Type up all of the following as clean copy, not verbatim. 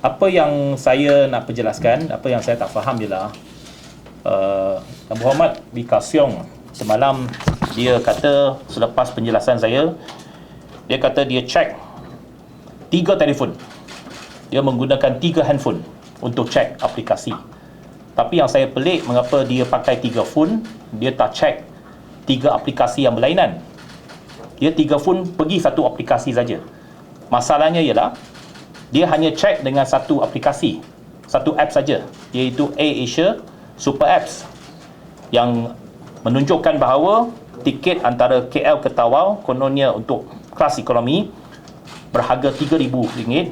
Apa yang saya nak perjelaskan, apa yang saya tak faham ialah Yang Berhormat Wee Ka Siong semalam dia kata, selepas penjelasan saya, dia kata dia check 3 telefon. Dia menggunakan 3 handphone untuk check aplikasi. Tapi yang saya pelik, mengapa dia pakai 3 phone, dia tak check 3 aplikasi yang berlainan. Dia 3 phone pergi satu aplikasi saja. Masalahnya ialah dia hanya check dengan satu aplikasi, satu app saja, iaitu AirAsia Super Apps, yang menunjukkan bahawa tiket antara KL ke Tawau kononnya untuk kelas ekonomi berharga RM3,000,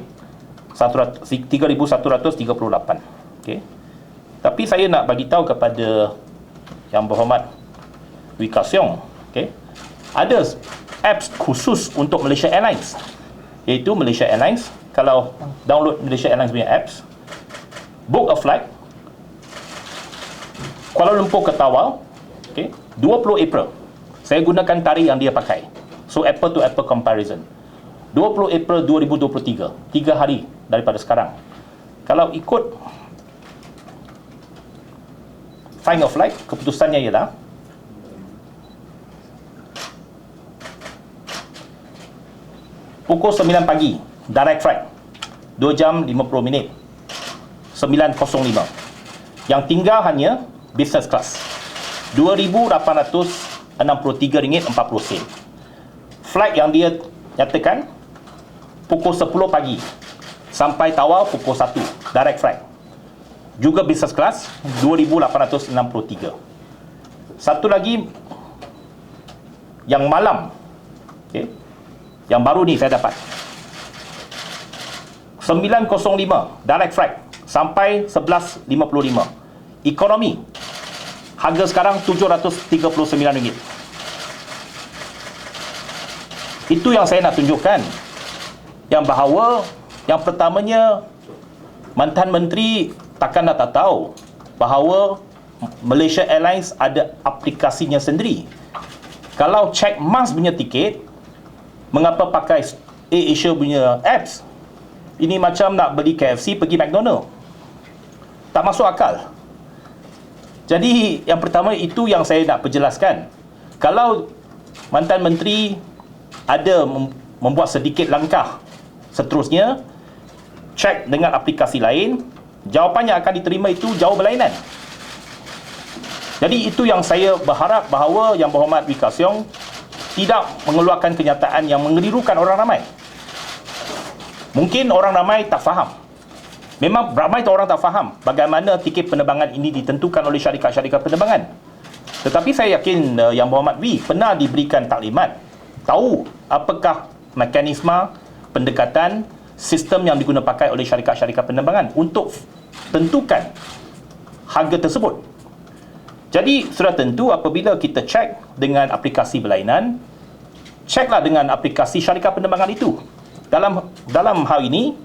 3,138. Okey. Tapi saya nak bagi tahu kepada Yang Berhormat Wee Ka Siong, okey, ada apps khusus untuk Malaysia Airlines, iaitu Malaysia Airlines. Kalau download Malaysia Airlines punya apps, book a flight Kuala Lumpur ke Tawau, okay, 20 April. Saya gunakan tarikh yang dia pakai, so apple to apple comparison. 20 April 2023, 3 hari daripada sekarang. Kalau ikut find a flight, keputusannya ialah pukul 9 pagi, direct flight, 2 jam 50 minit, 9.05. Yang tinggal hanya business class, RM2,863.40. Flight yang dia nyatakan pukul 10 pagi sampai Tawau pukul 1, direct flight, juga business class, RM2,863. Satu lagi yang malam, okay, yang baru ni saya dapat 9.05 direct flight sampai 11.55, ekonomi, harga sekarang RM739. Itu yang saya nak tunjukkan, yang bahawa yang pertamanya, mantan menteri takkan nak tak tahu bahawa Malaysia Airlines ada aplikasinya sendiri. Kalau check mas punya tiket, mengapa pakai AirAsia punya apps? Ini macam nak beli KFC pergi McDonald, tak masuk akal. Jadi yang pertama, itu yang saya nak perjelaskan. Kalau mantan menteri ada membuat sedikit langkah seterusnya, check dengan aplikasi lain, jawapan yang akan diterima itu jauh berlainan. Jadi itu yang saya berharap, bahawa Yang Berhormat Wee Ka Siong tidak mengeluarkan kenyataan yang mengelirukan orang ramai. Mungkin orang ramai tak faham. Memang ramai orang tak faham bagaimana tiket penerbangan ini ditentukan oleh syarikat-syarikat penerbangan. Tetapi saya yakin Yang Berhormat Wee pernah diberikan taklimat, tahu apakah mekanisme pendekatan, sistem yang digunakan pakai oleh syarikat-syarikat penerbangan untuk tentukan harga tersebut. Jadi sudah tentu apabila kita cek dengan aplikasi berlainan, ceklah dengan aplikasi syarikat penerbangan itu. Dalam hal ini,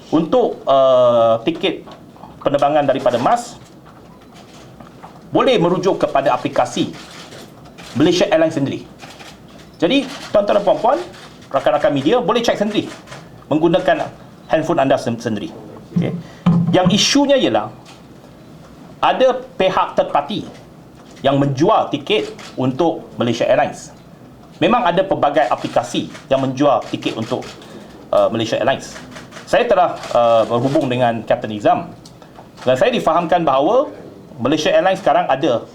untuk tiket penerbangan daripada MAS, boleh merujuk kepada aplikasi Malaysia Airlines sendiri. Jadi tuan-tuan dan puan-puan, rakan-rakan media, boleh cek sendiri menggunakan handphone anda sendiri. Okay. Yang isunya ialah ada pihak third party yang menjual tiket untuk Malaysia Airlines. Memang ada pelbagai aplikasi yang menjual tiket untuk Malaysia Airlines. Saya telah berhubung dengan Kapten Nizam, dan saya difahamkan bahawa Malaysia Airlines sekarang ada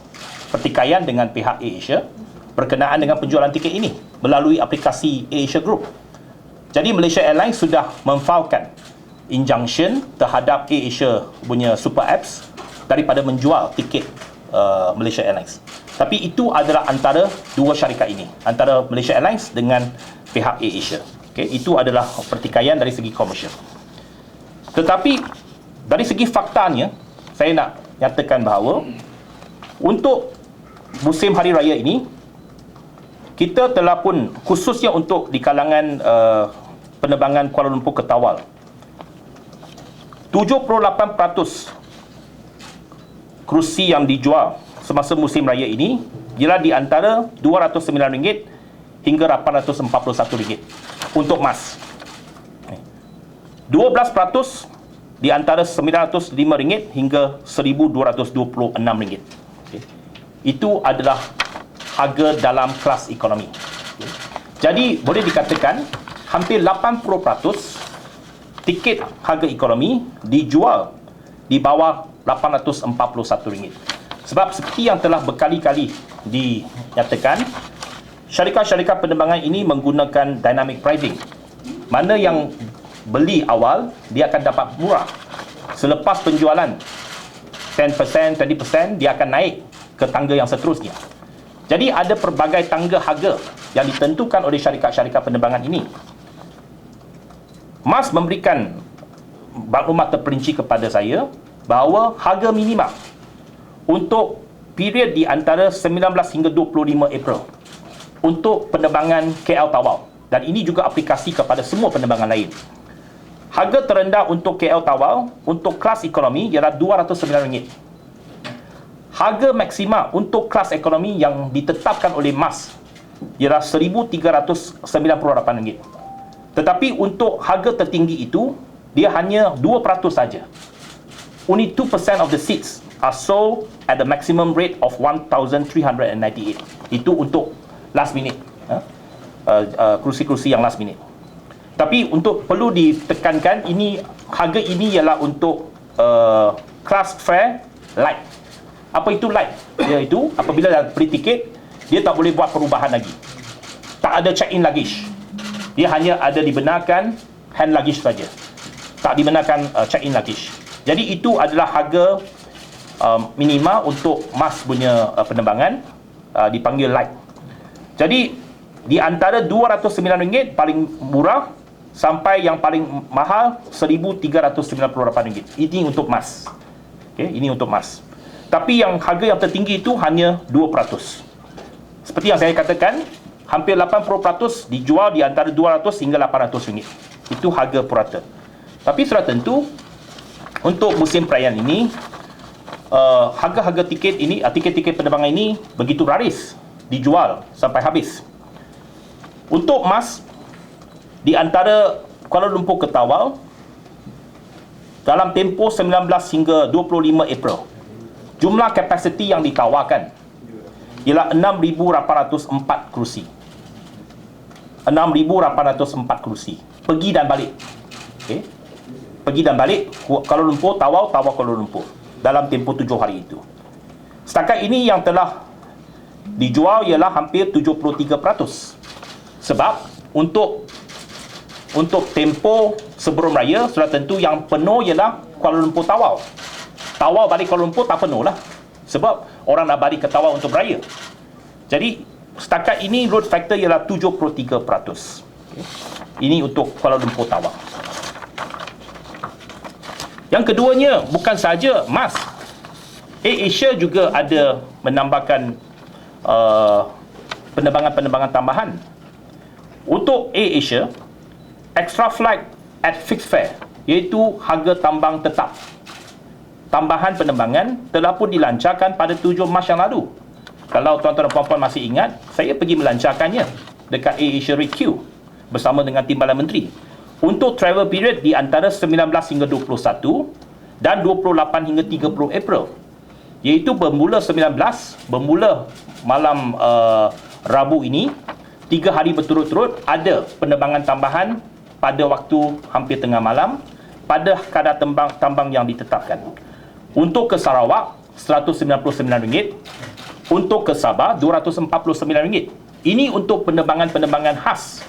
pertikaian dengan pihak AirAsia berkenaan dengan penjualan tiket ini melalui aplikasi AirAsia Group. Jadi Malaysia Airlines sudah memfailkan injunction terhadap AirAsia punya super apps daripada menjual tiket Malaysia Airlines. Tapi itu adalah antara dua syarikat ini, antara Malaysia Airlines dengan pihak AirAsia. Okay, itu adalah pertikaian dari segi komersial. Tetapi dari segi faktanya, saya nak nyatakan bahawa untuk musim hari raya ini, kita telah pun, khususnya untuk di kalangan penerbangan Kuala Lumpur ke Tawau, 78% kerusi yang dijual semasa musim raya ini ialah di antara RM209 hingga RM841 untuk MAS. 12% di antara RM905 hingga RM1,226. Okay. Itu adalah harga dalam kelas ekonomi. Okay. Jadi boleh dikatakan hampir 80% tiket harga ekonomi dijual di bawah RM841. Sebab seperti yang telah berkali-kali dinyatakan, syarikat-syarikat penerbangan ini menggunakan dynamic pricing. Mana yang beli awal, dia akan dapat murah. Selepas penjualan 10%, 20%, dia akan naik ke tangga yang seterusnya. Jadi ada pelbagai tangga harga yang ditentukan oleh syarikat-syarikat penerbangan ini. Mas memberikan maklumat terperinci kepada saya bahawa harga minima untuk period di antara 19 hingga 25 April untuk penerbangan KL Tawau, dan ini juga aplikasi kepada semua penerbangan lain. Harga terendah untuk KL Tawau untuk kelas ekonomi ialah RM209. Harga maksima untuk kelas ekonomi yang ditetapkan oleh MAS ialah RM1,398. Tetapi untuk harga tertinggi itu, dia hanya 2% saja. Only 2% of the seats are sold at the maximum rate of 1,398. Itu untuk last minute, kerusi-kerusi yang last minute. Tapi untuk perlu ditekankan, harga ini ialah untuk class fare light. Apa itu light? Iaitu apabila dah beli tiket, dia tak boleh buat perubahan lagi. Tak ada check-in luggage. Dia hanya ada dibenarkan hand luggage saja. Tak dibenarkan check-in luggage. Jadi itu adalah harga minima untuk MAS punya penerbangan, dipanggil light. Jadi di antara RM209 paling murah sampai yang paling mahal RM1,398. Ini untuk MAS. Okay, ini untuk MAS. Tapi yang harga yang tertinggi itu hanya 2%. Seperti yang saya katakan, hampir 80% dijual di antara RM200 hingga RM800. Itu harga purata. Tapi sudah tentu untuk musim perayaan ini, harga-harga tiket ini, tiket-tiket penerbangan ini begitu laris dijual sampai habis. Untuk MAS di antara Kuala Lumpur ke Tawau dalam tempoh 19 hingga 25 April, jumlah kapasiti yang ditawarkan ialah 6,804 kerusi. 6,804 kerusi pergi dan balik. Okay. Pergi dan balik Kuala Lumpur, Tawau, Tawau, Kuala Lumpur dalam tempoh 7 hari itu. Setakat ini yang telah dijual ialah hampir 73%. Sebab untuk tempoh sebelum raya, sudah tentu yang penuh ialah Kuala Lumpur Tawau. Tawau balik Kuala Lumpur tak penuh lah, sebab orang nak balik ke Tawau untuk beraya. Jadi setakat ini load factor ialah 73%. Okay. Ini untuk Kuala Lumpur Tawau. Yang keduanya, bukan saja MAS, AirAsia juga ada menambahkan penerbangan-penerbangan tambahan. Untuk AirAsia, extra flight at fixed fare, iaitu harga tambang tetap. Tambahan penerbangan telah pun dilancarkan pada 7 Mac yang lalu. Kalau tuan-tuan dan puan-puan masih ingat, saya pergi melancarkannya dekat AirAsia RedQ bersama dengan Timbalan Menteri. Untuk travel period di antara 19 hingga 21 dan 28 hingga 30 April. Iaitu bermula 19, bermula malam Rabu ini, 3 hari berturut-turut ada penerbangan tambahan pada waktu hampir tengah malam pada kadar tambang yang ditetapkan. Untuk ke Sarawak RM199, untuk ke Sabah RM249. Ini untuk penerbangan-penerbangan khas.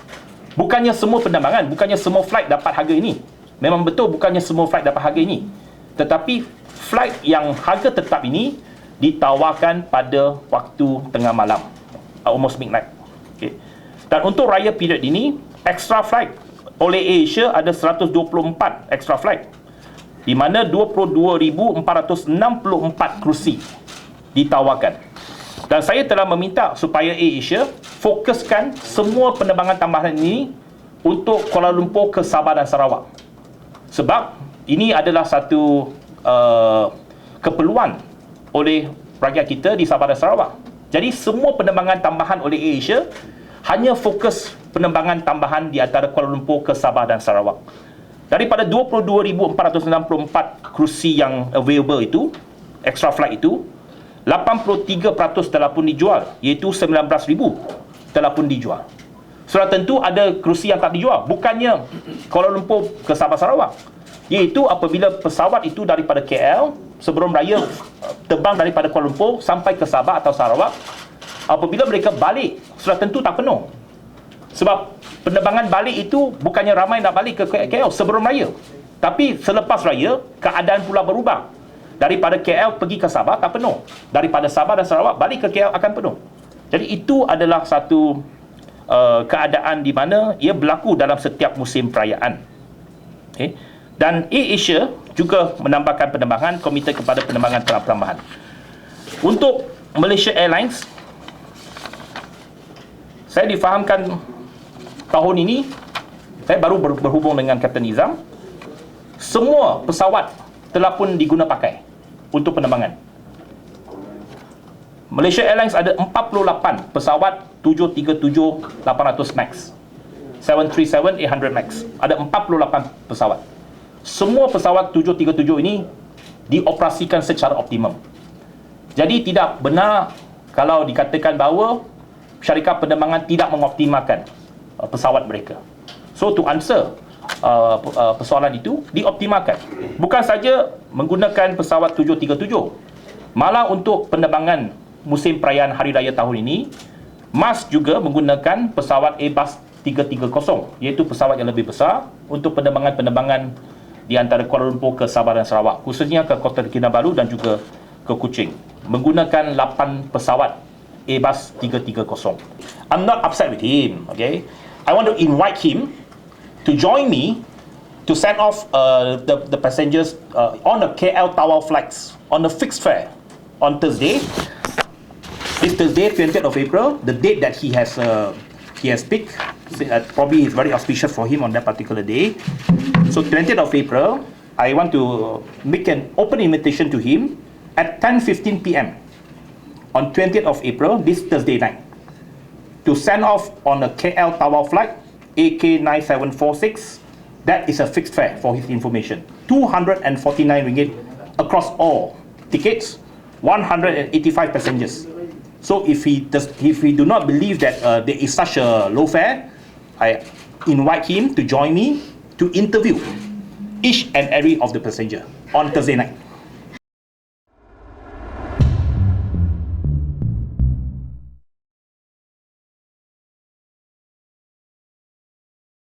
Bukannya semua penerbangan, bukannya semua flight dapat harga ini. Memang betul bukannya semua flight dapat harga ini. Tetapi flight yang harga tetap ini ditawarkan pada waktu tengah malam, almost midnight. Okay. Dan untuk raya period ini, extra flight oleh AirAsia ada 124 extra flight, di mana 22,464 kerusi ditawarkan. Dan saya telah meminta supaya AirAsia fokuskan semua penerbangan tambahan ini untuk Kuala Lumpur ke Sabah dan Sarawak. Sebab ini adalah satu keperluan oleh rakyat kita di Sabah dan Sarawak. Jadi semua penerbangan tambahan oleh AirAsia hanya fokus penerbangan tambahan di antara Kuala Lumpur ke Sabah dan Sarawak. Daripada 22,464 kerusi yang available itu, extra flight itu, 83% telah pun dijual, iaitu 19,000 telah pun dijual. Sudah tentu ada kerusi yang tak dijual, bukannya Kuala Lumpur ke Sabah Sarawak, iaitu apabila pesawat itu daripada KL sebelum raya terbang daripada Kuala Lumpur sampai ke Sabah atau Sarawak, apabila mereka balik sudah tentu tak penuh. Sebab penerbangan balik itu bukannya ramai nak balik ke KL sebelum raya, tapi selepas raya keadaan pula berubah. Daripada KL pergi ke Sabah tak penuh, daripada Sabah dan Sarawak balik ke KL akan penuh. Jadi itu adalah satu keadaan di mana ia berlaku dalam setiap musim perayaan. Okay. Dan AirAsia juga menambahkan penerbangan, komite kepada penerbangan tambahan. Untuk Malaysia Airlines, saya difahamkan tahun ini, saya baru berhubung dengan Kapten Nizam, semua pesawat telah pun diguna pakai untuk penerbangan. Malaysia Airlines ada 48 pesawat 737-800 MAX, 737-800 MAX. Ada 48 pesawat. Semua pesawat 737 ini dioperasikan secara optimum. Jadi tidak benar kalau dikatakan bahawa syarikat penerbangan tidak mengoptimalkan pesawat mereka. So to answer persoalan itu, dioptimalkan. Bukan saja menggunakan pesawat 737, malah untuk penerbangan musim perayaan Hari Raya tahun ini, MAS juga menggunakan pesawat Airbus 330, iaitu pesawat yang lebih besar untuk penerbangan-penerbangan di antara Kuala Lumpur ke Sabah dan Sarawak, khususnya ke Kota Kinabalu dan juga ke Kuching, menggunakan 8 pesawat Airbus 330. I'm not upset with him, okay? I want to invite him to join me to send off the passengers on a KL Tawau flights on a fixed fare on Thursday. This Thursday, 20th of April, the date that he has picked, probably is very auspicious for him on that particular day. So 20th of April, I want to make an open invitation to him at 10:15 p.m. on 20th of April, this Thursday night, to send off on a KL Tawau flight AK9746. That is a fixed fare for his information. 249 ringgit across all tickets, 185 passengers. So if he do not believe that there is such a low fare, I invite him to join me to interview each and every of the passenger on Thursday night.